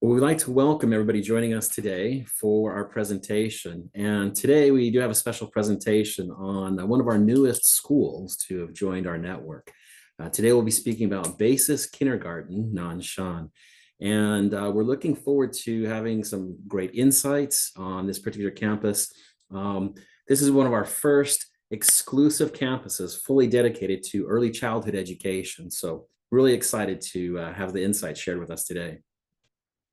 Well, we'd like to welcome everybody joining us today for our presentation. And today we do have a special presentation on one of our newest schools to have joined our network. Today we'll be speaking about ECE Kindergarten Nanshan. And we're looking forward to having some great insights on this particular campus. This is one of our first exclusive campuses fully dedicated to early childhood education. So really excited to have the insights shared with us today.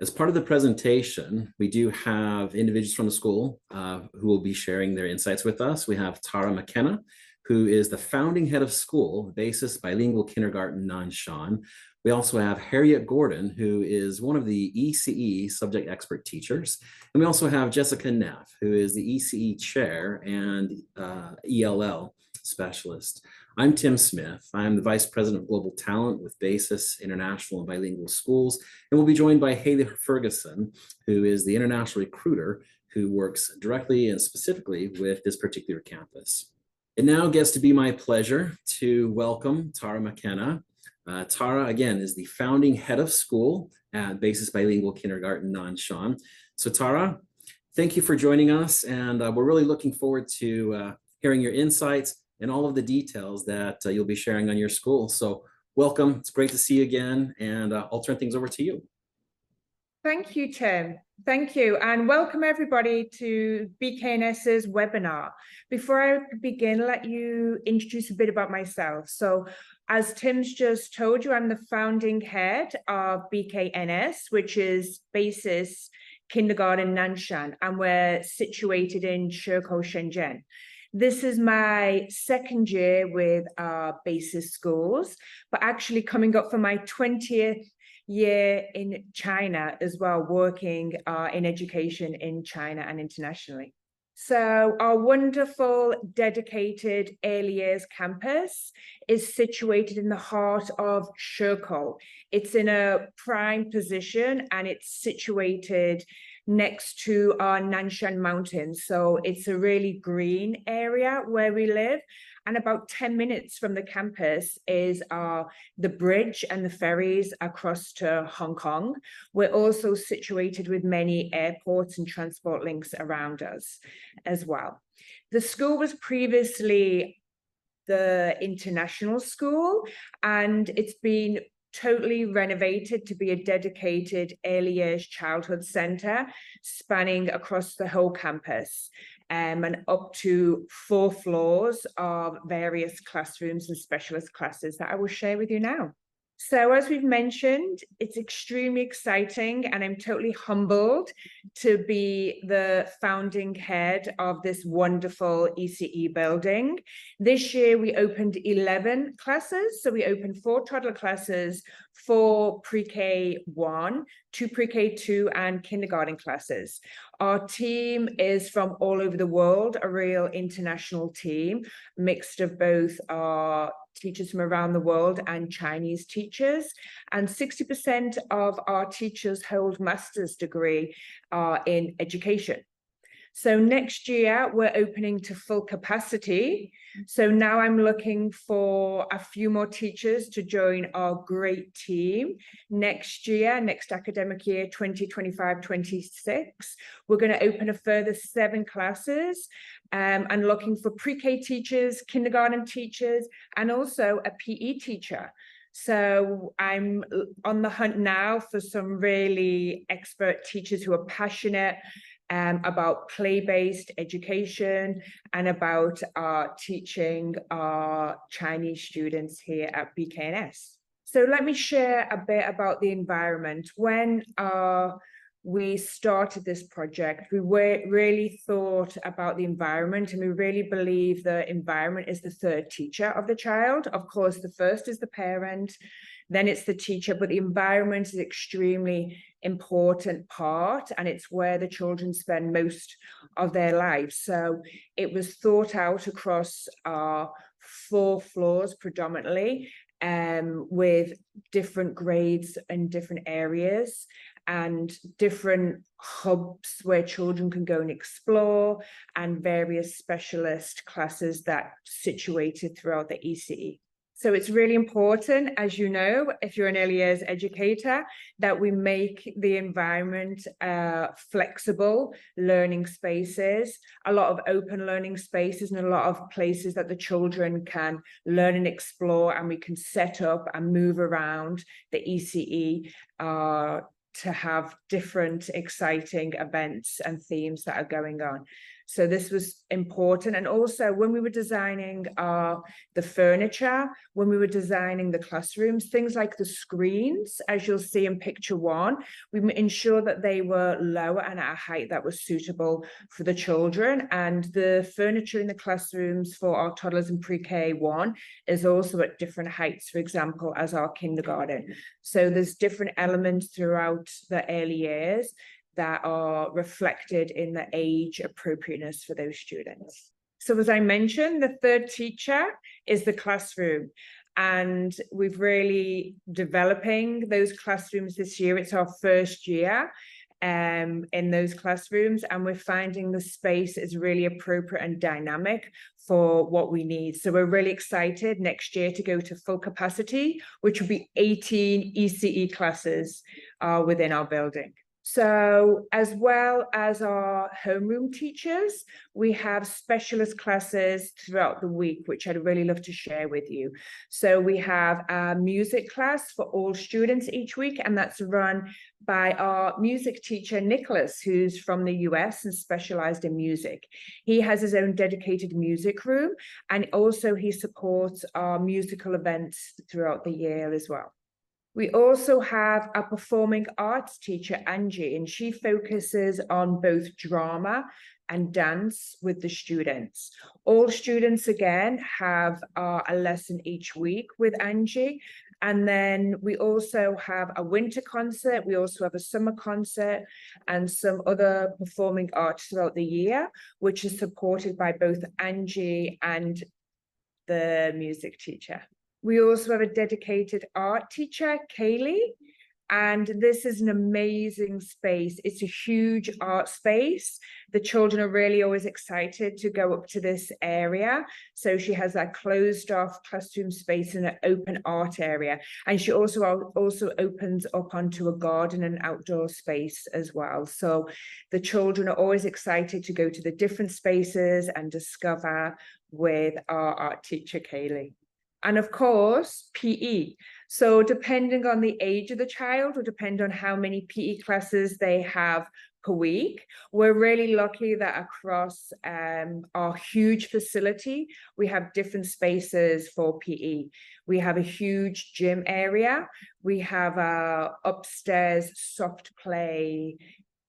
As part of the presentation, we do have individuals from the school who will be sharing their insights with us. We have Tara McKenna, who is the founding head of school, ECE Bilingual Kindergarten Nanshan. We also have Harriet Gordon, who is one of the ECE subject expert teachers. And we also have Jessica Neff, who is the ECE chair and ELL specialist. I'm Tim Smith. I'm the Vice President of Global Talent with ECE International and Bilingual Schools. And we'll be joined by Haley Ferguson, who is the international recruiter who works directly and specifically with this particular campus. It now gets to be my pleasure to welcome Tara McKenna. Tara, again, is the founding head of school at ECE Bilingual Kindergarten Nanshan. So Tara, thank you for joining us. And we're really looking forward to hearing your insights and all of the details that you'll be sharing on your school. So welcome, it's great to see you again, and I'll turn things over to you. Thank you, Tim. Thank you, and welcome everybody to BKNS's webinar. Before I begin, let you introduce a bit about myself. So as Tim's just told you, I'm the founding head of BKNS, which is ECE Kindergarten Nanshan, and we're situated in Shekou, Shenzhen. This is my second year with our ECE schools, but actually coming up for my 20th year in China as well, working in education in China and internationally. So our wonderful dedicated early years campus is situated in the heart of Shekou. It's in a prime position and it's situated next to our Nanshan Mountains. So it's a really green area where we live. And about 10 minutes from the campus is the bridge and the ferries across to Hong Kong. We're also situated with many airports and transport links around us as well. The school was previously the international school, and it's been totally renovated to be a dedicated early years childhood center spanning across the whole campus, and up to 4 floors of various classrooms and specialist classes that I will share with you now. So as we've mentioned, it's extremely exciting, and I'm totally humbled to be the founding head of this wonderful ECE building. This year we opened 11 classes. So we opened 4 toddler classes, 4 pre-K 1, 2 pre-K 2, and kindergarten classes. Our team is from all over the world, a real international team, mixed of both our teachers from around the world and Chinese teachers. And 60% of our teachers hold master's degree in education. So next year, we're opening to full capacity. So now I'm looking for a few more teachers to join our great team. Next year, next academic year, 2025-26, we're going to open a further 7 classes and looking for pre-K teachers, kindergarten teachers, and also a PE teacher. So I'm on the hunt now for some really expert teachers who are passionate about play-based education and about teaching our Chinese students here at BKNS. So let me share a bit about the environment. When we started this project, we really thought about the environment, and we really believe the environment is the third teacher of the child. Of course, the first is the parent, then it's the teacher, but the environment is extremely important part, and it's where the children spend most of their lives. So it was thought out across our 4 floors predominantly, with different grades and different areas and different hubs where children can go and explore, and various specialist classes that situated throughout the ECE. So it's really important, as you know, if you're an early years educator, that we make the environment flexible learning spaces, a lot of open learning spaces, and a lot of places that the children can learn and explore, and we can set up and move around the ECE to have different exciting events and themes that are going on. So this was important. And also when we were designing the furniture, when we were designing the classrooms, things like the screens, as you'll see in picture 1, we ensured that they were lower and at a height that was suitable for the children. And the furniture in the classrooms for our toddlers in pre-K 1 is also at different heights, for example, as our kindergarten. So there's different elements throughout the early years that are reflected in the age appropriateness for those students. So as I mentioned, the third teacher is the classroom. And we've really developing those classrooms this year. It's our first year in those classrooms, and we're finding the space is really appropriate and dynamic for what we need. So we're really excited next year to go to full capacity, which will be 18 ECE classes within our building. So as well as our homeroom teachers, we have specialist classes throughout the week, which I'd really love to share with you. So we have a music class for all students each week, and that's run by our music teacher, Nicholas, who's from the US and specialized in music. He has his own dedicated music room, and also he supports our musical events throughout the year as well. We also have a performing arts teacher, Angie, and she focuses on both drama and dance with the students. All students, again, have a lesson each week with Angie. And then we also have a winter concert. We also have a summer concert and some other performing arts throughout the year, which is supported by both Angie and the music teacher. We also have a dedicated art teacher, Kaylee, and this is an amazing space. It's a huge art space. The children are really always excited to go up to this area. So she has that closed off classroom space and an open art area. And she also opens up onto a garden and outdoor space as well. So the children are always excited to go to the different spaces and discover with our art teacher, Kaylee. And of course, PE. So depending on the age of the child or depending on how many PE classes they have per week, we're really lucky that across our huge facility, we have different spaces for PE. We have a huge gym area. We have a upstairs soft play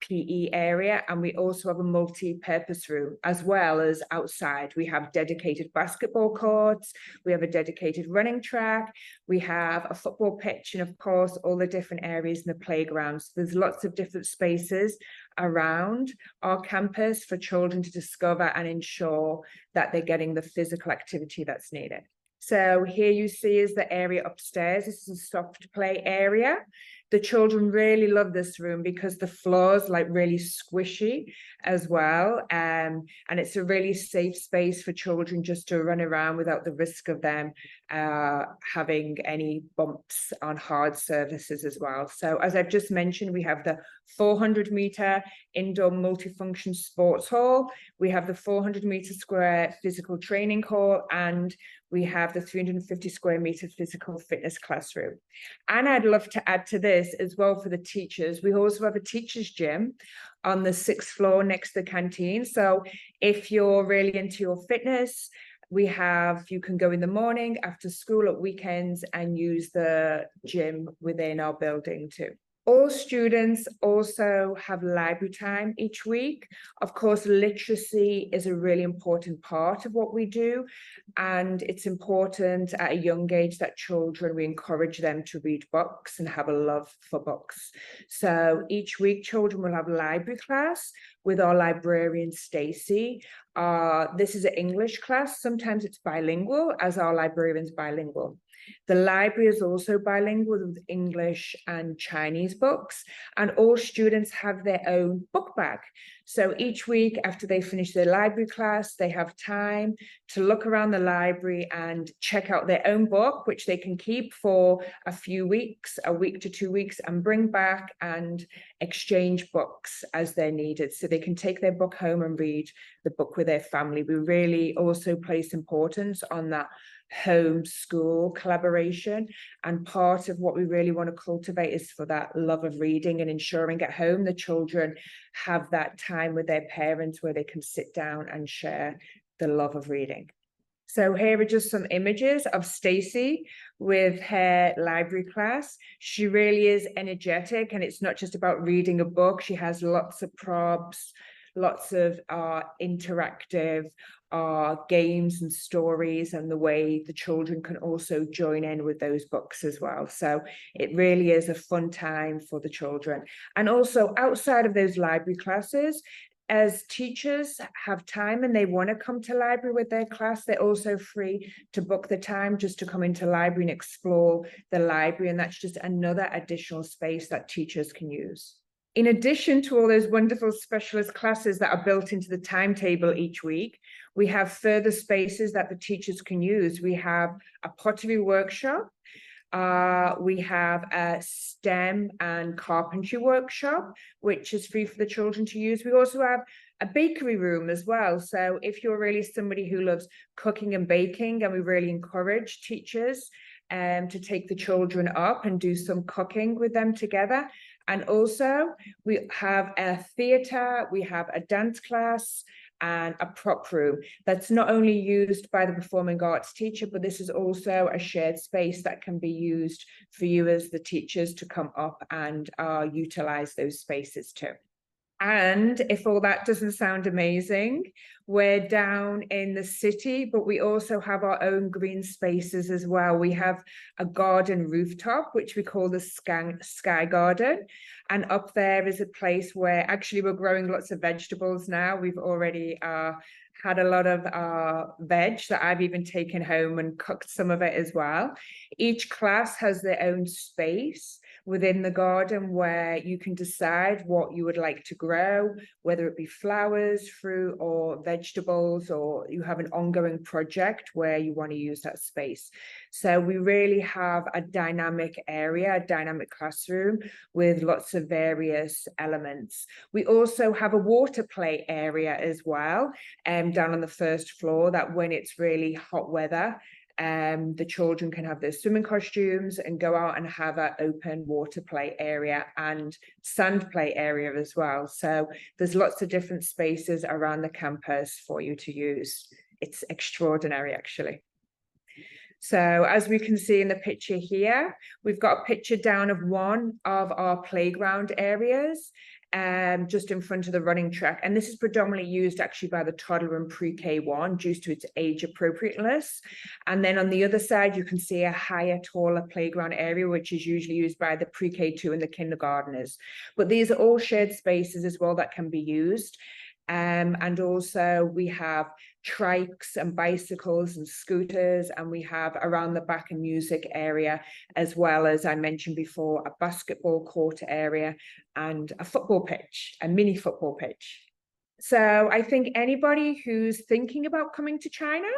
PE area, and we also have a multi-purpose room as well as outside. We have dedicated basketball courts, we have a dedicated running track, we have a football pitch, and of course all the different areas in the playgrounds. There's lots of different spaces around our campus for children to discover and ensure that they're getting the physical activity that's needed. So here you see is the area upstairs. This is a soft play area. The children really love this room because the floor's like really squishy as well. And it's a really safe space for children just to run around without the risk of them having any bumps on hard surfaces as well. So as I've just mentioned, we have the 400-meter indoor multifunction sports hall. We have the 400-meter square physical training hall, and we have the 350 square meter physical fitness classroom. And I'd love to add to this as well for the teachers. We also have a teacher's gym on the 6th floor next to the canteen. So if you're really into your fitness, you can go in the morning, after school, at weekends, and use the gym within our building too. All students also have library time each week. Of course, literacy is a really important part of what we do. And it's important at a young age that we encourage them to read books and have a love for books. So each week, children will have a library class with our librarian, Stacey. This is an English class. Sometimes it's bilingual, as our librarian's bilingual. The library is also bilingual with English and Chinese books, and all students have their own book bag. So each week after they finish their library class, they have time to look around the library and check out their own book, which they can keep for a few weeks, a week to 2 weeks, and bring back and exchange books as they're needed. So they can take their book home and read the book with their family. We really also place importance on that home school collaboration, and part of what we really want to cultivate is for that love of reading and ensuring at home the children have that time with their parents where they can sit down and share the love of reading. So here are just some images of Stacey with her library class. She really is energetic, and it's not just about reading a book. She has lots of props, lots of interactive games and stories, and the way the children can also join in with those books as well. So it really is a fun time for the children. And also outside of those library classes, as teachers have time and they want to come to library with their class, they're also free to book the time just to come into library and explore the library. And that's just another additional space that teachers can use. In addition to all those wonderful specialist classes that are built into the timetable each week, we have further spaces that the teachers can use. We have a pottery workshop. We have a STEM and carpentry workshop, which is free for the children to use. We also have a bakery room as well. So if you're really somebody who loves cooking and baking, and we really encourage teachers to take the children up and do some cooking with them together. And also we have a theatre, we have a dance class, and a prop room that's not only used by the performing arts teacher, but this is also a shared space that can be used for you as the teachers to come up and utilize those spaces too. And if all that doesn't sound amazing, we're down in the city, but we also have our own green spaces as well. We have a garden rooftop, which we call the Sky Garden. And up there is a place where actually we're growing lots of vegetables now. We've already had a lot of veg that I've even taken home and cooked some of it as well. Each class has their own space within the garden where you can decide what you would like to grow, whether it be flowers, fruit, or vegetables, or you have an ongoing project where you want to use that space. So we really have a dynamic area, a dynamic classroom with lots of various elements. We also have a water play area as well, down on the first floor, that when it's really hot weather, the children can have their swimming costumes and go out and have an open water play area and sand play area as well. So there's lots of different spaces around the campus for you to use. It's extraordinary, actually. So as we can see in the picture here, we've got a picture down of one of our playground areas, just in front of the running track. And this is predominantly used actually by the toddler and pre-K1 due to its age appropriateness. And then on the other side, you can see a higher, taller playground area, which is usually used by the pre-K2 and the kindergarteners. But these are all shared spaces as well that can be used. And also we have trikes and bicycles and scooters, and we have around the back a music area, as well as I mentioned before, a basketball court area and a football pitch, a mini football pitch. So I think anybody who's thinking about coming to China,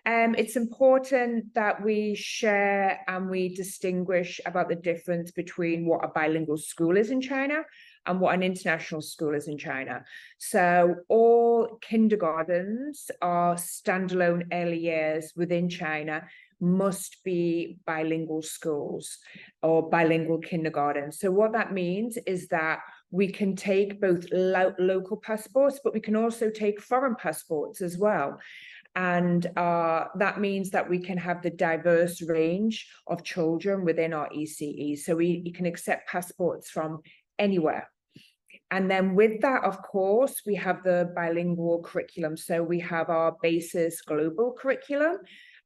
it's important that we share and we distinguish about the difference between what a bilingual school is in China and what an international school is in China. So all kindergartens are standalone early years within China must be bilingual schools or bilingual kindergartens. So what that means is that we can take both local passports, but we can also take foreign passports as well. And that means that we can have the diverse range of children within our ECE. So we can accept passports from anywhere. And then with that, of course, we have the bilingual curriculum. So we have our basis global curriculum,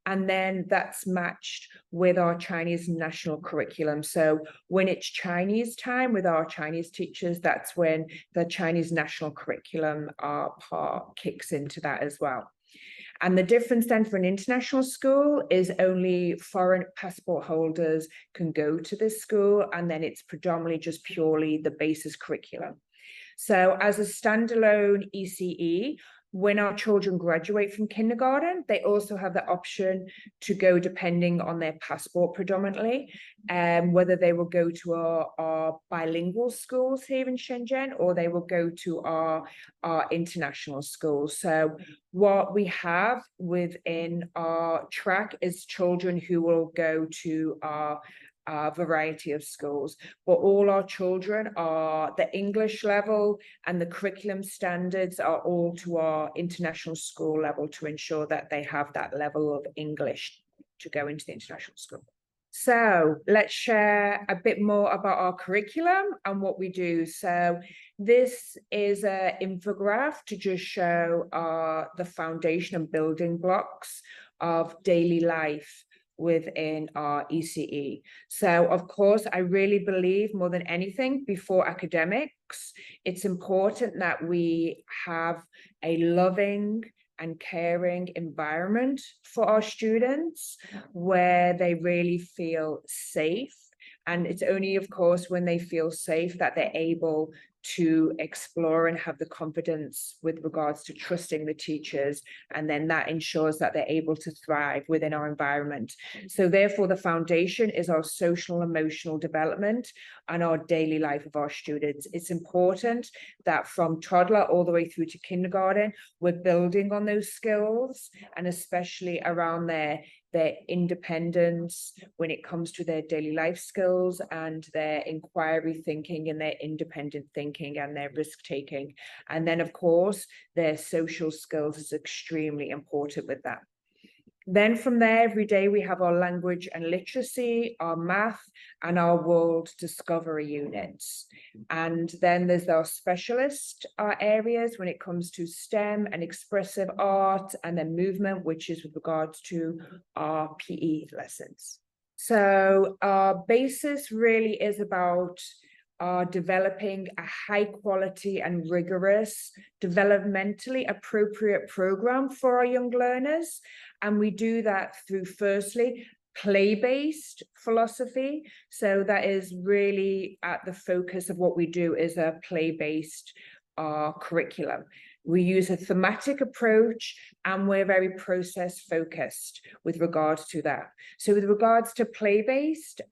and then that's matched with our Chinese national curriculum. So when it's Chinese time with our Chinese teachers, that's when the Chinese national curriculum part kicks into that as well. And the difference then for an international school is only foreign passport holders can go to this school, and then it's predominantly just purely the basis curriculum. So as a standalone ECE, when our children graduate from kindergarten, they also have the option to go depending on their passport predominantly, whether they will go to our bilingual schools here in Shenzhen, or they will go to our international schools. So what we have within our track is children who will go to our variety of schools, but all our children are the English level, and the curriculum standards are all to our international school level to ensure that they have that level of English to go into the international school. So let's share a bit more about our curriculum and what we do. So this is an infographic to just show the foundation and building blocks of daily life within our ECE. So of course, I really believe more than anything before academics, it's important that we have a loving and caring environment for our students where they really feel safe. And it's only, of course, when they feel safe that they're able to explore and have the confidence with regards to trusting the teachers. And then that ensures that they're able to thrive within our environment. So therefore, the foundation is our social emotional development and our daily life of our students. It's important that from toddler all the way through to kindergarten, we're building on those skills, and especially around their independence when it comes to their daily life skills and their inquiry thinking and their independent thinking and their risk taking. And then of course, their social skills is extremely important with that. Then from there, every day we have our language and literacy, our math, and our world discovery units. And then there's our specialist areas when it comes to STEM and expressive art, and then movement, which is with regards to our PE lessons. So our basis really is about developing a high quality and rigorous, developmentally appropriate program for our young learners. And we do that through, firstly, play-based philosophy. So that is really at the focus of what we do is a play-based curriculum. We use a thematic approach, and we're very process focused with regards to that. So with regards to play-based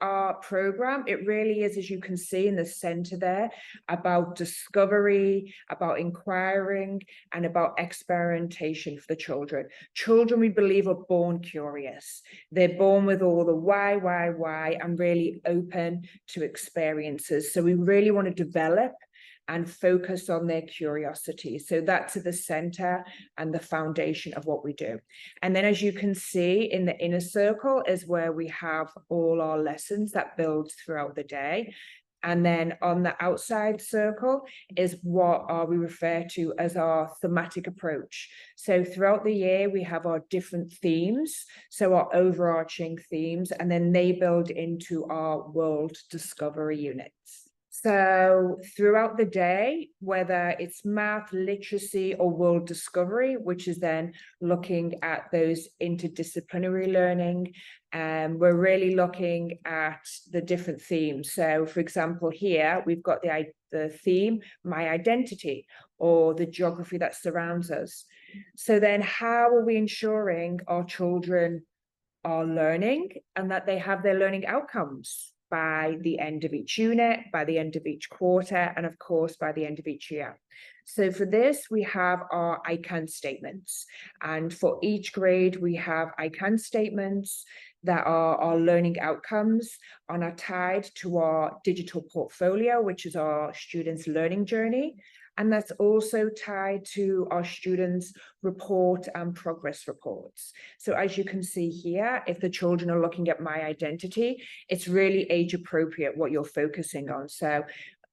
program, it really is, as you can see in the center there, about discovery, about inquiring, and about experimentation for the children. Children, we believe, are born curious. They're born with all the why, and really open to experiences. So we really want to develop and focus on their curiosity. So that's at the center and the foundation of what we do. And then as you can see in the inner circle is where we have all our lessons that build throughout the day. And then on the outside circle is what we refer to as our thematic approach. So throughout the year, we have our different themes, so our overarching themes, and then they build into our world discovery units. So throughout the day, whether it's math, literacy, or world discovery, which is then looking at those interdisciplinary learning, we're really looking at the different themes. So for example, here we've got the theme, my identity, or the geography that surrounds us. So then how are we ensuring our children are learning and that they have their learning outcomes by the end of each unit, by the end of each quarter, and of course, by the end of each year. So for this, we have our I can statements. And for each grade, we have I can statements that are our learning outcomes and are tied to our digital portfolio, which is our students' learning journey. And that's also tied to our students' report and progress reports. So as you can see here, if the children are looking at my identity, it's really age appropriate what you're focusing on. So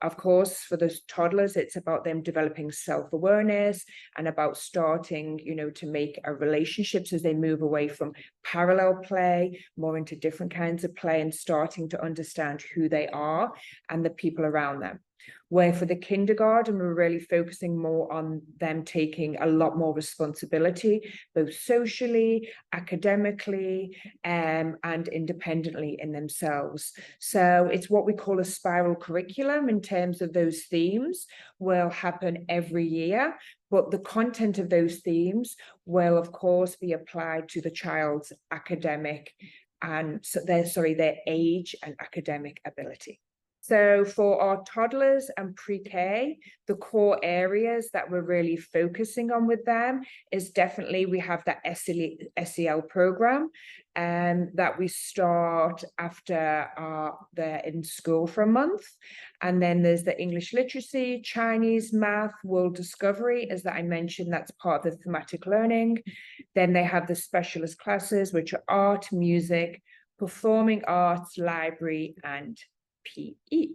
of course, for the toddlers, it's about them developing self-awareness and about starting, to make relationships as they move away from parallel play, more into different kinds of play, and starting to understand who they are and the people around them. Where for the kindergarten, we're really focusing more on them taking a lot more responsibility, both socially, academically, and independently in themselves. So it's what we call a spiral curriculum in terms of those themes will happen every year, but the content of those themes will, of course, be applied to the child's academic and their age and academic ability. So for our toddlers and pre-K, the core areas that we're really focusing on with them is definitely we have that SEL program that we start after they're in school for a month. And then there's the English literacy, Chinese, math, world discovery, as that I mentioned, that's part of the thematic learning. Then they have the specialist classes, which are art, music, performing arts, library, and PE.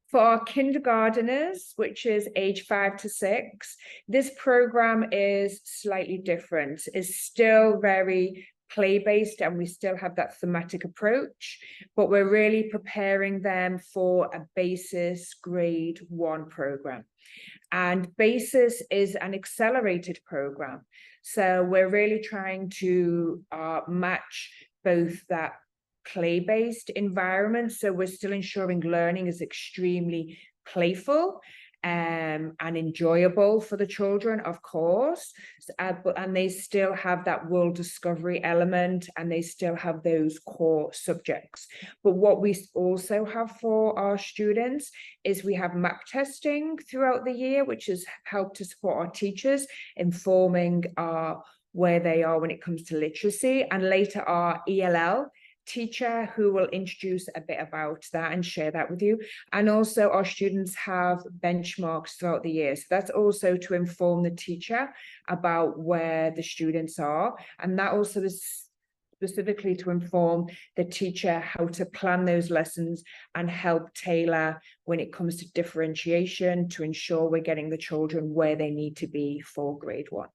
For our kindergarteners, which is age 5 to 6, this program is slightly different. It's still very play-based and we still have that thematic approach, but we're really preparing them for a basis grade 1 program. And basis is an accelerated program. So we're really trying to match both that play-based environment, so we're still ensuring learning is extremely playful and enjoyable for the children, of course, and they still have that world discovery element and they still have those core subjects. But what we also have for our students is we have map testing throughout the year, which has helped to support our teachers informing where they are when it comes to literacy, and later our ELL teacher who will introduce a bit about that and share that with you. And also our students have benchmarks throughout the year, so that's also to inform the teacher about where the students are, and that also is specifically to inform the teacher how to plan those lessons and help tailor when it comes to differentiation to ensure we're getting the children where they need to be for grade 1.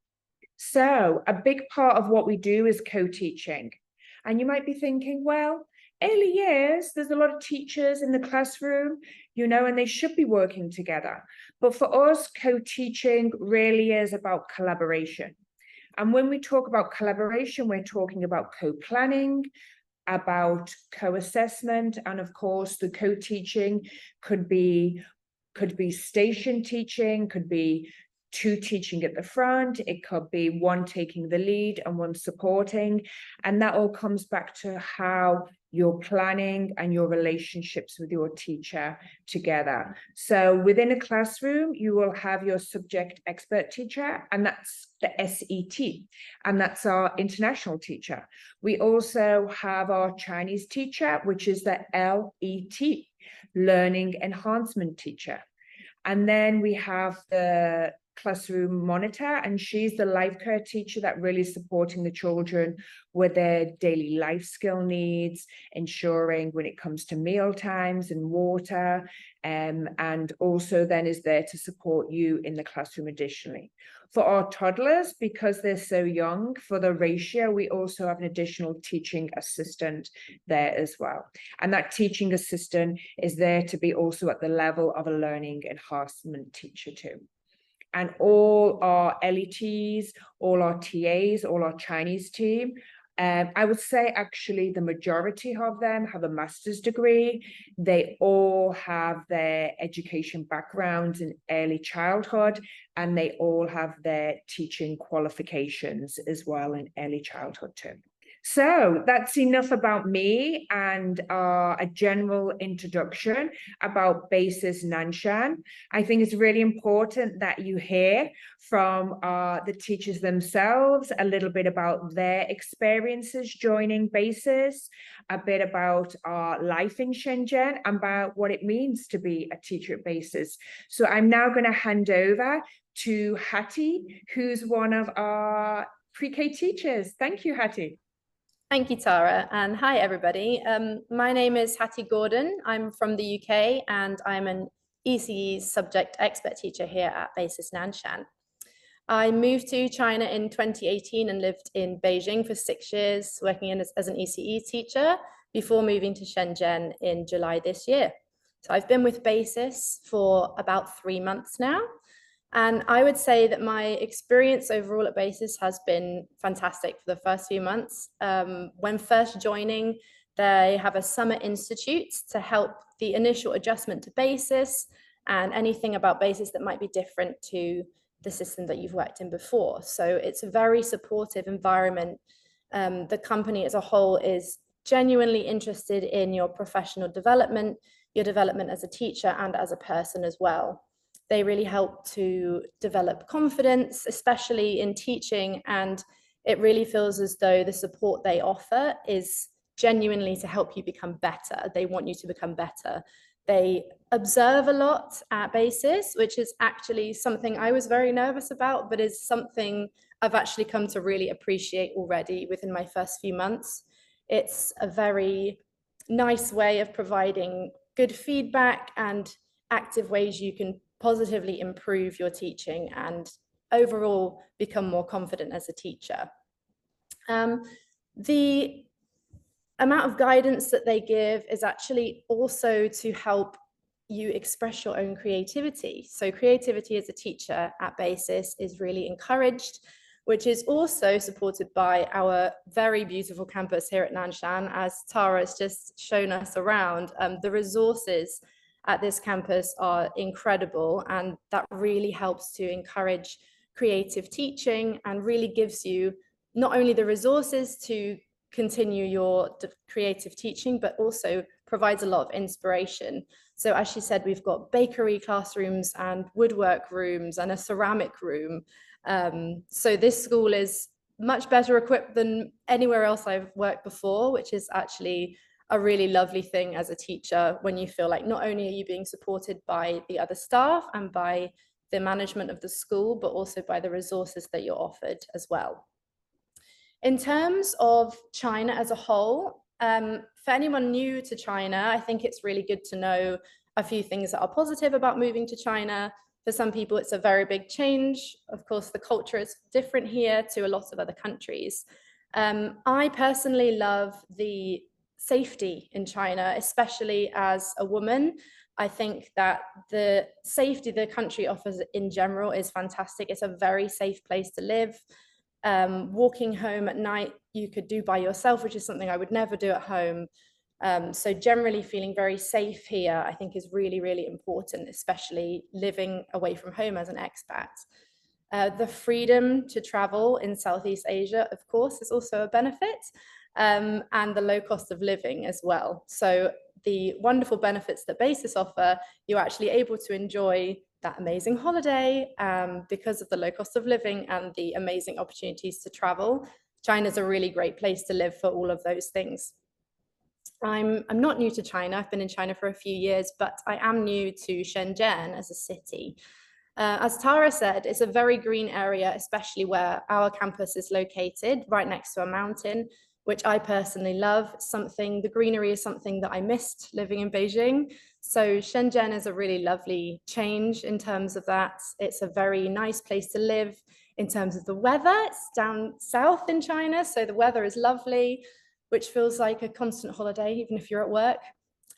So a big part of what we do is co-teaching. And you might be thinking, well, early years, there's a lot of teachers in the classroom, and they should be working together. But for us, co-teaching really is about collaboration. And when we talk about collaboration, we're talking about co-planning, about co-assessment, and of course, the co-teaching could be station teaching, could be 2 teaching at the front, it could be 1 taking the lead and 1 supporting, and that all comes back to how you're planning and your relationships with your teacher together. So within a classroom, you will have your subject expert teacher, and that's the SET, and that's our international teacher. We also have our Chinese teacher, which is the LET, learning enhancement teacher. And then we have the classroom monitor, and she's the life care teacher that really supporting the children with their daily life skill needs, ensuring when it comes to meal times and water, and also then is there to support you in the classroom additionally. For our toddlers, because they're so young, for the ratio, we also have an additional teaching assistant there as well. And that teaching assistant is there to be also at the level of a learning enhancement teacher too. And all our LETs, all our TAs, all our Chinese team, I would say actually the majority of them have a master's degree. They all have their education backgrounds in early childhood, and they all have their teaching qualifications as well in early childhood too. So that's enough about me and a general introduction about Basis Nanshan. I think it's really important that you hear from the teachers themselves a little bit about their experiences joining Basis, a bit about our life in Shenzhen, and about what it means to be a teacher at Basis. So I'm now going to hand over to Hattie, who's one of our pre-K teachers. Thank you, Hattie. Thank you, Tara, and hi, everybody. My name is Hattie Gordon. I'm from the UK, and I'm an ECE subject expert teacher here at Basis Nanshan. I moved to China in 2018 and lived in Beijing for 6 years, working as an ECE teacher before moving to Shenzhen in July this year. So I've been with Basis for about 3 months now. And I would say that my experience overall at Basis has been fantastic for the first few months. When first joining, they have a summer institute to help the initial adjustment to Basis and anything about Basis that might be different to the system that you've worked in before. So it's a very supportive environment. The company as a whole is genuinely interested in your professional development, your development as a teacher and as a person as well. They really help to develop confidence, especially in teaching, and it really feels as though the support they offer is genuinely to help you become better. They want you to become better. They observe a lot at Basis, which is actually something I was very nervous about, but is something I've actually come to really appreciate already within my first few months. It's a very nice way of providing good feedback and active ways you can positively improve your teaching and overall become more confident as a teacher. The amount of guidance that they give is actually also to help you express your own creativity. So creativity as a teacher at Basis is really encouraged, which is also supported by our very beautiful campus here at Nanshan, as Tara has just shown us around. The resources at this campus are incredible, and that really helps to encourage creative teaching and really gives you not only the resources to continue your creative teaching, but also provides a lot of inspiration. So as she said, we've got bakery classrooms and woodwork rooms and a ceramic room. So this school is much better equipped than anywhere else I've worked before, which is actually a really lovely thing as a teacher, when you feel like not only are you being supported by the other staff and by the management of the school, but also by the resources that you're offered as well. In terms of China as a whole, for anyone new to China, I think it's really good to know a few things that are positive about moving to China. For some people, it's a very big change. Of course, the culture is different here to a lot of other countries. I personally love the safety in China, especially as a woman. I think that the safety the country offers in general is fantastic. It's a very safe place to live. Walking home at night, you could do by yourself, which is something I would never do at home. So generally feeling very safe here, I think is really, really important, especially living away from home as an expat. The freedom to travel in Southeast Asia, of course, is also a benefit, and the low cost of living as well. So the wonderful benefits that Basis offer, you're actually able to enjoy that amazing holiday because of the low cost of living and the amazing opportunities to travel. China's a really great place to live for all of those things. I'm not new to China. I've been in China for a few years, but I am new to Shenzhen as a city. As Tara said, it's a very green area, especially where our campus is located, right next to a mountain, which I personally love. The greenery is something that I missed living in Beijing. So Shenzhen is a really lovely change in terms of that. It's a very nice place to live in terms of the weather. It's down south in China, so the weather is lovely, which feels like a constant holiday, even if you're at work.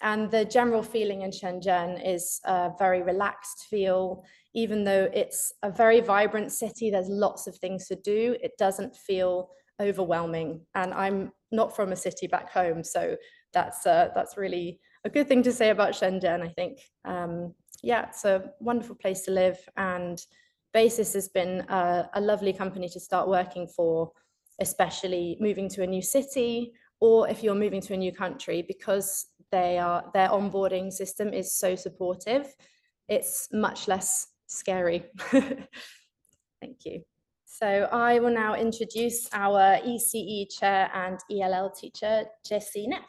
And the general feeling in Shenzhen is a very relaxed feel. Even though it's a very vibrant city, there's lots of things to do. It doesn't feel overwhelming. And I'm not from a city back home, so that's really a good thing to say about Shenzhen, I think. Yeah, it's a wonderful place to live, and Basis has been a lovely company to start working for, especially moving to a new city, or if you're moving to a new country, because their onboarding system is so supportive. It's much less scary. Thank you. So I will now introduce our ECE chair and ELL teacher, Jessie Neff.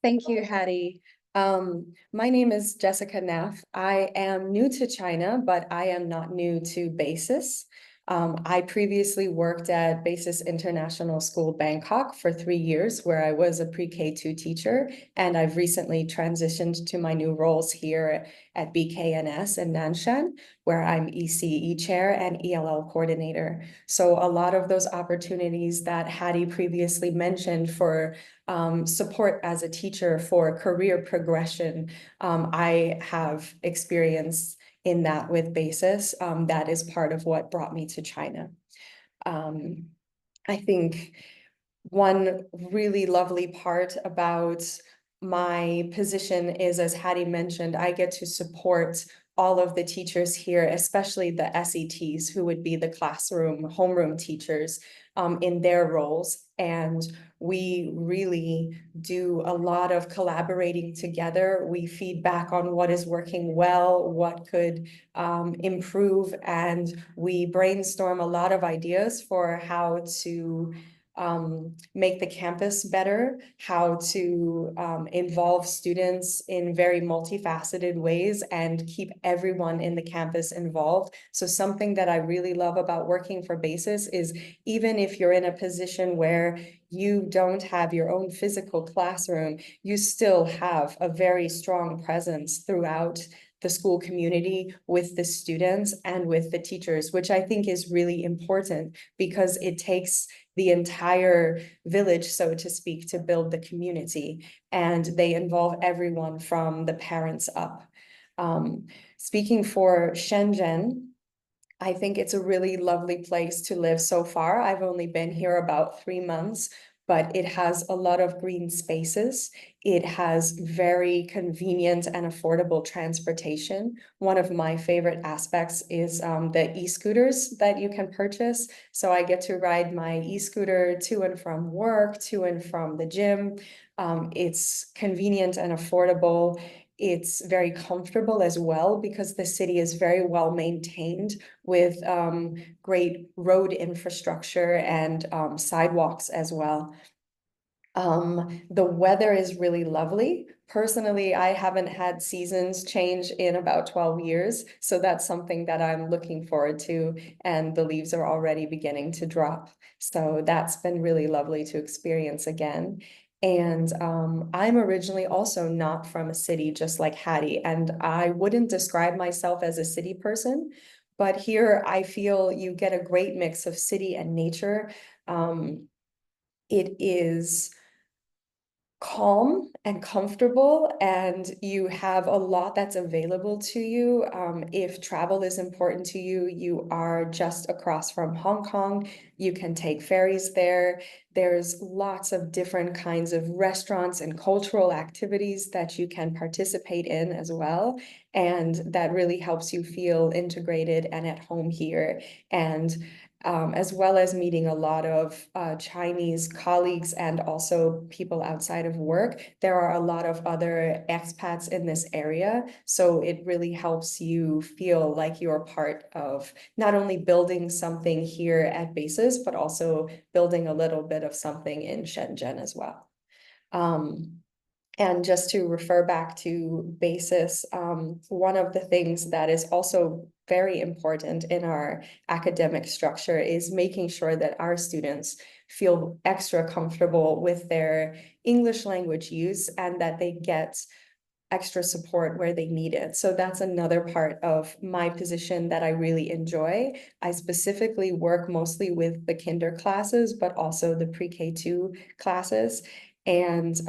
Thank you, Hattie. My name is Jessica Neff. I am new to China, but I am not new to Basis. I previously worked at Basis International School, Bangkok for 3 years, where I was a pre-K2 teacher, and I've recently transitioned to my new roles here at BKNS in Nanshan, where I'm ECE Chair and ELL Coordinator. So a lot of those opportunities that Hattie previously mentioned for support as a teacher for career progression, I have experience in that with Basis. That is part of what brought me to China. I think one really lovely part about my position is, as Hattie mentioned, I get to support all of the teachers here, especially the SETs, who would be the classroom, homeroom teachers, in their roles. And we really do a lot of collaborating together. We feed back on what is working well, what could improve, and we brainstorm a lot of ideas for how to make the campus better, how to involve students in very multifaceted ways and keep everyone in the campus involved. So something that I really love about working for Basis is, even if you're in a position where you don't have your own physical classroom, you still have a very strong presence throughout the school community with the students and with the teachers, which I think is really important, because it takes the entire village, so to speak, to build the community, and they involve everyone from the parents up. Speaking for Shenzhen, I think it's a really lovely place to live so far. I've only been here about 3 months, but it has a lot of green spaces. It has very convenient and affordable transportation. One of my favorite aspects is the e-scooters that you can purchase. So I get to ride my e-scooter to and from work, to and from the gym. It's convenient and affordable. It's very comfortable as well, because the city is very well maintained with great road infrastructure and sidewalks as well. The weather is really lovely. Personally, I haven't had seasons change in about 12 years, so that's something that I'm looking forward to, and the leaves are already beginning to drop. So that's been really lovely to experience again. And I'm originally also not from a city, just like Hattie, and I wouldn't describe myself as a city person, but here I feel you get a great mix of city and nature. It is calm and comfortable, and you have a lot that's available to you. If travel is important to you, you are just across from Hong Kong. You can take ferries there. There's lots of different kinds of restaurants and cultural activities that you can participate in as well. And that really helps you feel integrated and at home here. And as well as meeting a lot of Chinese colleagues and also people outside of work. There are a lot of other expats in this area, so it really helps you feel like you're part of not only building something here at Basis, but also building a little bit of something in Shenzhen as well. And just to refer back to Basis, one of the things that is also very important in our academic structure is making sure that our students feel extra comfortable with their English language use, and that they get extra support where they need it. So that's another part of my position that I really enjoy. I specifically work mostly with the kinder classes, but also the pre-K2 classes. And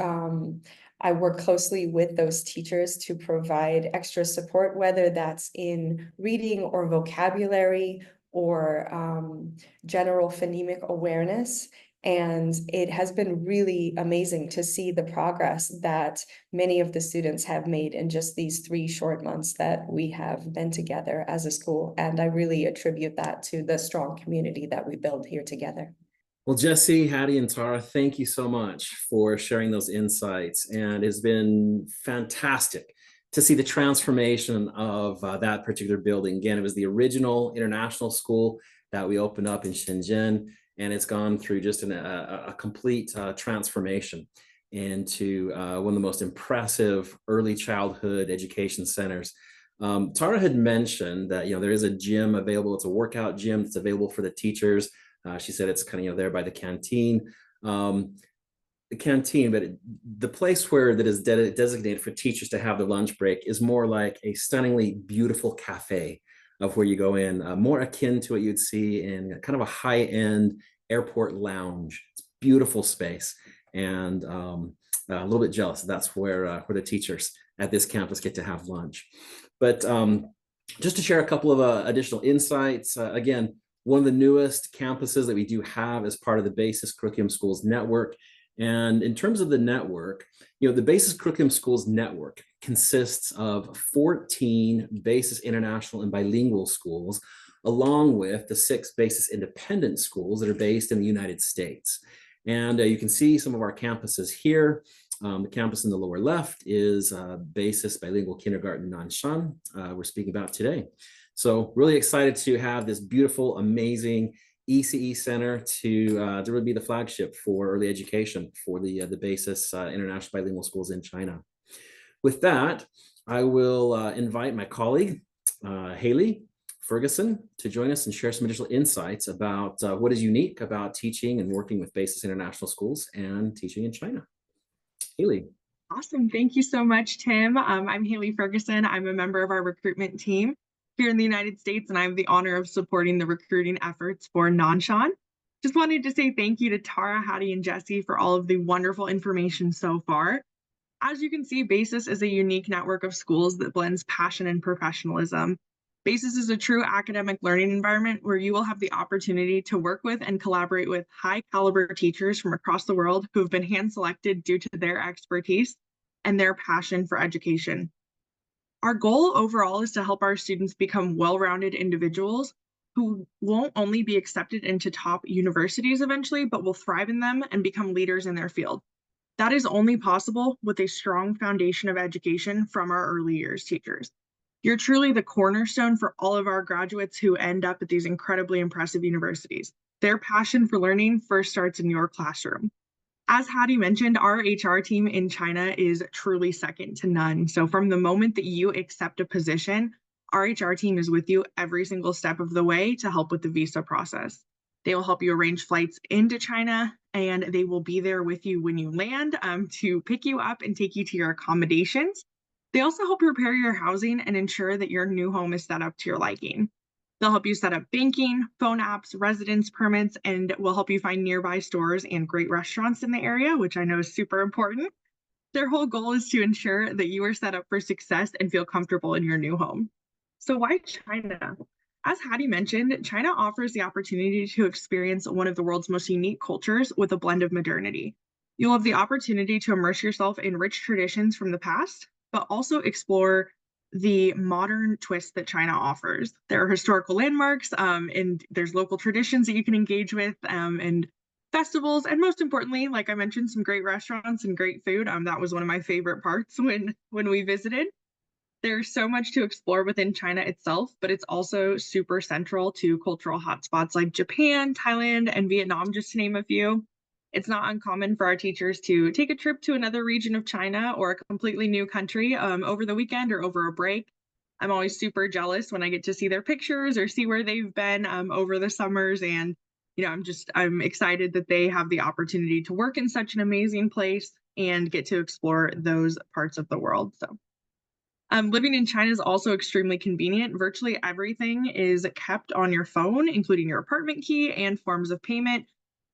I work closely with those teachers to provide extra support, whether that's in reading or vocabulary or general phonemic awareness. And it has been really amazing to see the progress that many of the students have made in just these 3 short months that we have been together as a school. And I really attribute that to the strong community that we build here together. Well, Jesse, Hattie, and Tara, thank you so much for sharing those insights. And it's been fantastic to see the transformation of that particular building. Again, it was the original international school that we opened up in Shenzhen, and it's gone through just a complete transformation into one of the most impressive early childhood education centers Tara had mentioned that, there is a gym available. It's a workout gym that's available for the teachers. She said it's kind of, there by the canteen. But the place where that is designated for teachers to have the lunch break is more like a stunningly beautiful cafe of where you go in, more akin to what you'd see in kind of a high-end airport lounge. It's beautiful space, and a little bit jealous. That's where the teachers at this campus get to have lunch. But just to share a couple of additional insights, again, one of the newest campuses that we do have as part of the BASIS Curriculum Schools Network. And in terms of the network, the BASIS Curriculum Schools Network consists of 14 BASIS International and Bilingual schools, along with the 6 BASIS Independent schools that are based in the United States. And you can see some of our campuses here. The campus in the lower left is BASIS Bilingual Kindergarten Nanshan, we're speaking about today. So really excited to have this beautiful, amazing ECE Center to really be the flagship for early education for the BASIS International Bilingual Schools in China. With that, I will invite my colleague, Haley Ferguson, to join us and share some additional insights about what is unique about teaching and working with BASIS International Schools and teaching in China. Haley. Awesome. Thank you so much, Tim. I'm Haley Ferguson. I'm a member of our recruitment team here in the United States, and I have the honor of supporting the recruiting efforts for Nanshan. Just wanted to say thank you to Tara, Hattie, and Jesse for all of the wonderful information so far. As you can see, BASIS is a unique network of schools that blends passion and professionalism. BASIS is a true academic learning environment where you will have the opportunity to work with and collaborate with high caliber teachers from across the world who have been hand-selected due to their expertise and their passion for education. Our goal overall is to help our students become well-rounded individuals who won't only be accepted into top universities eventually, but will thrive in them and become leaders in their field. That is only possible with a strong foundation of education from our early years teachers. You're truly the cornerstone for all of our graduates who end up at these incredibly impressive universities. Their passion for learning first starts in your classroom. As Hattie mentioned, our HR team in China is truly second to none. So from the moment that you accept a position, our HR team is with you every single step of the way to help with the visa process. They will help you arrange flights into China, and they will be there with you when you land to pick you up and take you to your accommodations. They also help prepare your housing and ensure that your new home is set up to your liking. They'll help you set up banking, phone apps, residence permits, and will help you find nearby stores and great restaurants in the area, which I know is super important. Their whole goal is to ensure that you are set up for success and feel comfortable in your new home. So why China? As Hattie mentioned, China offers the opportunity to experience one of the world's most unique cultures with a blend of modernity. You'll have the opportunity to immerse yourself in rich traditions from the past, but also explore the modern twist that China offers. There are historical landmarks and there's local traditions that you can engage with and festivals. And most importantly, like I mentioned, some great restaurants and great food. That was one of my favorite parts when we visited. There's so much to explore within China itself, but it's also super central to cultural hotspots like Japan, Thailand, and Vietnam, just to name a few. It's not uncommon for our teachers to take a trip to another region of China or a completely new country over the weekend or over a break. I'm always super jealous when I get to see their pictures or see where they've been over the summers. And, I'm excited that they have the opportunity to work in such an amazing place and get to explore those parts of the world. So living in China is also extremely convenient. Virtually everything is kept on your phone, including your apartment key and forms of payment.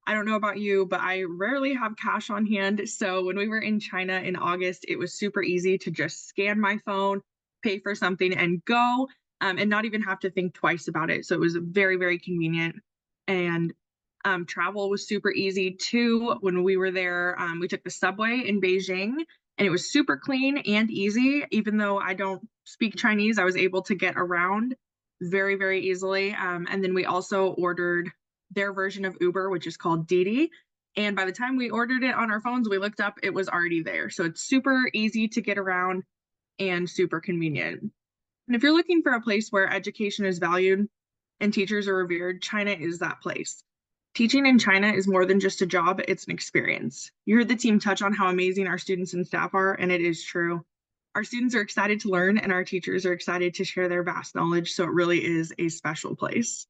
I don't know about you, but I rarely have cash on hand. So when we were in China in August, it was super easy to just scan my phone, pay for something and go, and not even have to think twice about it. So it was very, very convenient. And travel was super easy too. When we were there, we took the subway in Beijing and it was super clean and easy. Even though I don't speak Chinese, I was able to get around very, very easily. And then we also ordered their version of Uber, which is called Didi. And by the time we ordered it on our phones, we looked up, it was already there. So it's super easy to get around and super convenient. And if you're looking for a place where education is valued and teachers are revered, China is that place. Teaching in China is more than just a job, it's an experience. You heard the team touch on how amazing our students and staff are, and it is true. Our students are excited to learn and our teachers are excited to share their vast knowledge. So it really is a special place.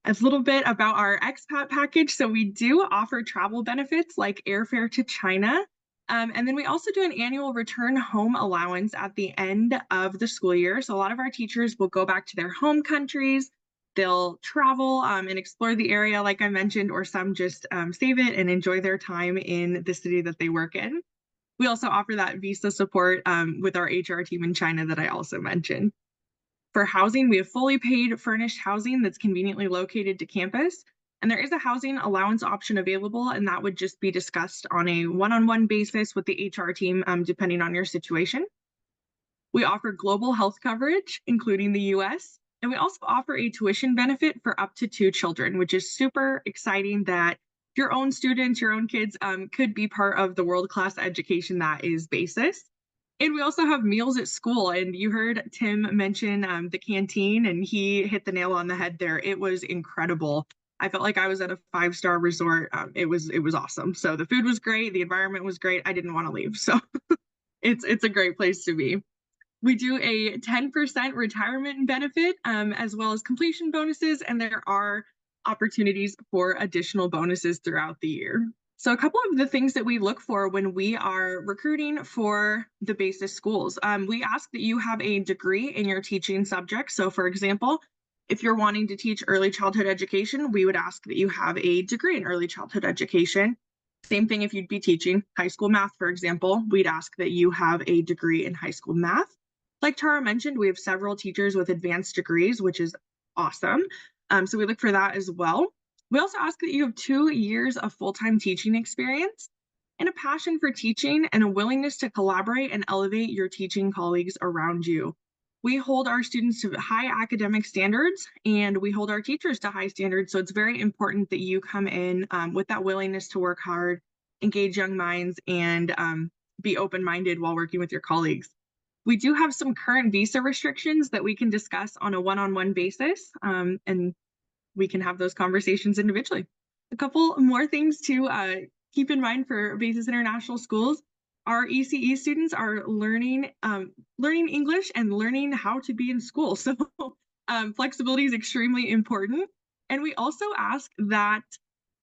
A little bit about our expat package. So we do offer travel benefits like airfare to China. And then we also do an annual return home allowance at the end of the school year. So a lot of our teachers will go back to their home countries. They'll travel and explore the area, like I mentioned, or some just save it and enjoy their time in the city that they work in. We also offer that visa support with our HR team in China that I also mentioned. For housing, we have fully paid furnished housing that's conveniently located to campus. And there is a housing allowance option available, and that would just be discussed on a one-on-one basis with the HR team, depending on your situation. We offer global health coverage, including the US. And we also offer a tuition benefit for up to 2 children, which is super exciting that your own students, your own kids could be part of the world-class education that is BASIS. And we also have meals at school. And you heard Tim mention the canteen, and he hit the nail on the head there. It was incredible. I felt like I was at a 5-star resort. It was awesome. So the food was great. The environment was great. I didn't want to leave. So it's a great place to be. We do a 10% retirement benefit, as well as completion bonuses, and there are opportunities for additional bonuses throughout the year. So a couple of the things that we look for when we are recruiting for the BASIS schools, we ask that you have a degree in your teaching subject. So for example, if you're wanting to teach early childhood education, we would ask that you have a degree in early childhood education. Same thing if you'd be teaching high school math, for example, we'd ask that you have a degree in high school math. Like Tara mentioned, we have several teachers with advanced degrees, which is awesome. So we look for that as well. We also ask that you have 2 years of full-time teaching experience and a passion for teaching and a willingness to collaborate and elevate your teaching colleagues around you. We hold our students to high academic standards and we hold our teachers to high standards. So it's very important that you come in with that willingness to work hard, engage young minds, and be open-minded while working with your colleagues. We do have some current visa restrictions that we can discuss on a one-on-one basis, and we can have those conversations individually. A couple more things to keep in mind for BASIS International Schools. Our ECE students are learning English and learning how to be in school. So flexibility is extremely important. And we also ask that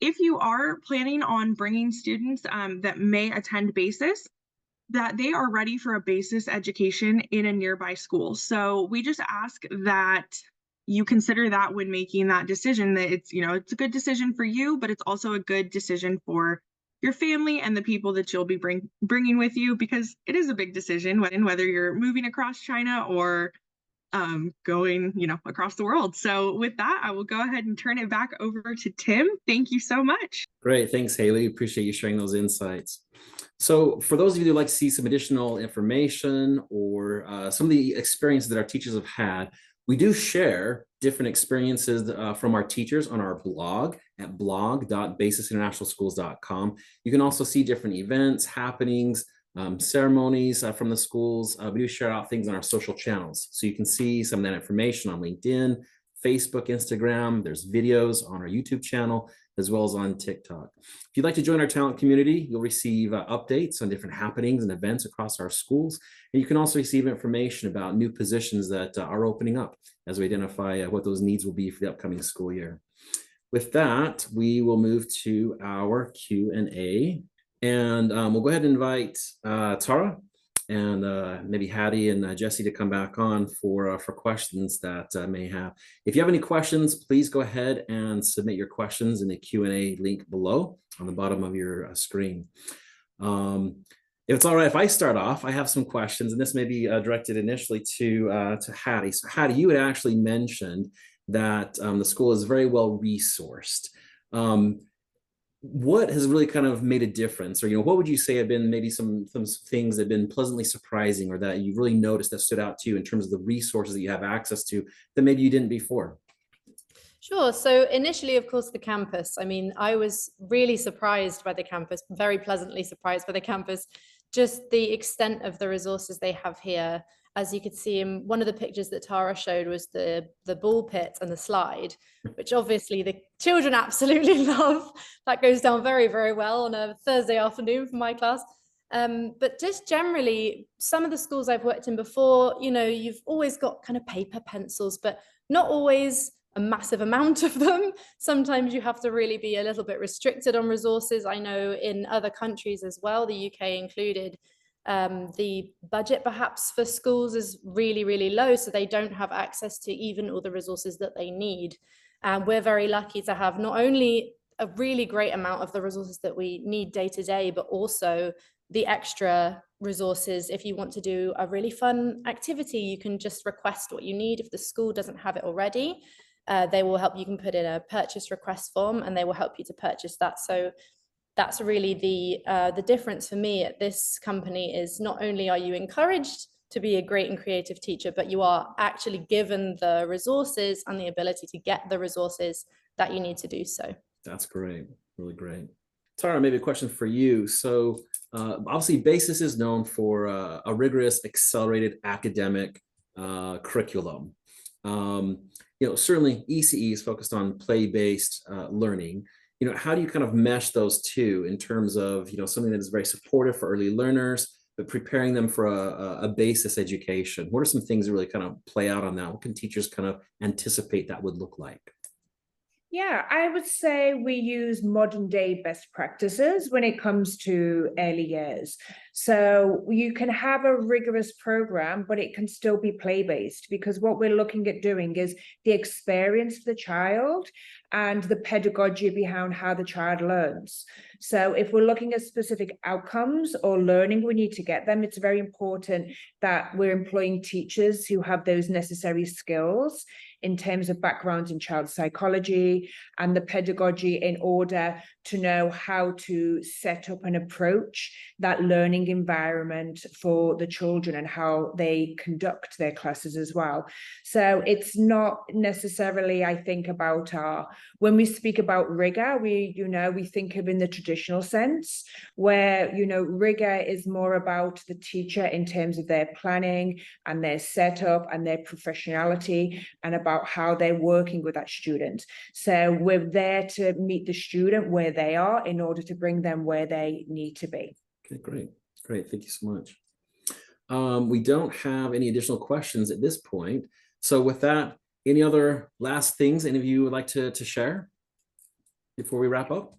if you are planning on bringing students that may attend BASIS, that they are ready for a BASIS education in a nearby school. So we just ask that you consider that when making that decision, that it's a good decision for you, but it's also a good decision for your family and the people that you'll be bringing with you, because it is a big decision whether you're moving across China or going across the world. So with that, I will go ahead and turn it back over to Tim. Thank you so much. Great. Thanks, Haley. Appreciate you sharing those insights. So for those of you who'd like to see some additional information or some of the experiences that our teachers have had, we do share different experiences from our teachers on our blog at blog.basisinternationalschools.com. You can also see different events, happenings, ceremonies from the schools. We do share out things on our social channels. So you can see some of that information on LinkedIn, Facebook, Instagram. There's videos on our YouTube channel, as well as on TikTok. If you'd like to join our talent community, you'll receive updates on different happenings and events across our schools. And you can also receive information about new positions that are opening up as we identify what those needs will be for the upcoming school year. With that, we will move to our Q&A. And we'll go ahead and invite Tara and maybe Hattie and Jesse to come back on for questions that may have. If you have any questions, please go ahead and submit your questions in the Q&A link below on the bottom of your screen. If it's all right, if I start off, I have some questions, and this may be directed initially to Hattie. So Hattie, you had actually mentioned that the school is very well resourced. What has really kind of made a difference, or what would you say have been maybe some things that have been pleasantly surprising, or that you really noticed that stood out to you in terms of the resources that you have access to that maybe you didn't before? Sure. So initially, of course, the campus. I mean, I was really surprised by the campus, very pleasantly surprised by the campus, just the extent of the resources they have here. As you could see in one of the pictures that Tara showed was the ball pit and the slide, which obviously the children absolutely love. That goes down very, very well on a Thursday afternoon for my class. But just generally, some of the schools I've worked in before, you know, you've always got kind of paper pencils, but not always a massive amount of them. Sometimes you have to really be a little bit restricted on resources. I know in other countries as well, the UK included, the budget perhaps for schools is really, really low, so they don't have access to even all the resources that they need. And we're very lucky to have not only a really great amount of the resources that we need day to day, but also the extra resources. If you want to do a really fun activity, you can just request what you need. If the school doesn't have it already, they will help. You can put in a purchase request form and they will help you to purchase that. So that's really the difference for me at this company, is not only are you encouraged to be a great and creative teacher, but you are actually given the resources and the ability to get the resources that you need to do so. That's great, really great. Tara, maybe a question for you. So obviously BASIS is known for a rigorous accelerated academic curriculum. You know, certainly ECE is focused on play-based learning. You know, how do you kind of mesh those two in terms of, you know, something that is very supportive for early learners, but preparing them for a BASIS education? What are some things that really kind of play out on that? What can teachers kind of anticipate that would look like? Yeah, I would say we use modern day best practices when it comes to early years. So you can have a rigorous program, but it can still be play-based, because what we're looking at doing is the experience of the child and the pedagogy behind how the child learns. So if we're looking at specific outcomes or learning we need to get them, it's very important that we're employing teachers who have those necessary skills in terms of backgrounds in child psychology and the pedagogy, in order to know how to set up and approach that learning environment for the children and how they conduct their classes as well. So it's not necessarily, I think, about when we speak about rigor, we think of in the traditional sense, where, rigor is more about the teacher in terms of their planning and their setup and their professionality, and about how they're working with that student. So we're there to meet the student where they are in order to bring them where they need to be. Okay, great. Thank you so much. We don't have any additional questions at this point. So with that, any other last things any of you would like to share before we wrap up?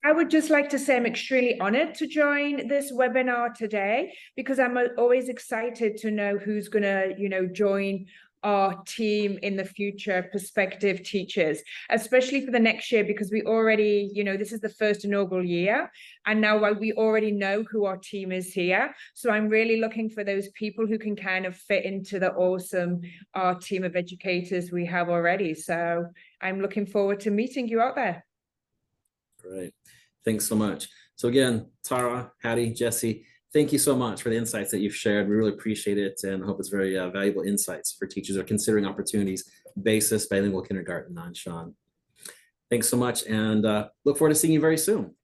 I would just like to say I'm extremely honored to join this webinar today, because I'm always excited to know who's going to, join our team in the future, prospective teachers, especially for the next year, because we already, this is the first inaugural year, and now we already know who our team is here. So I'm really looking for those people who can kind of fit into the awesome team of educators we have already. So I'm looking forward to meeting you out there. Great. Thanks so much. So again, Tara, Hattie, Jesse, thank you so much for the insights that you've shared. We really appreciate it, and hope it's very valuable insights for teachers who are considering opportunities. BASIS, Bilingual Kindergarten Nanshan. Thanks so much, and look forward to seeing you very soon.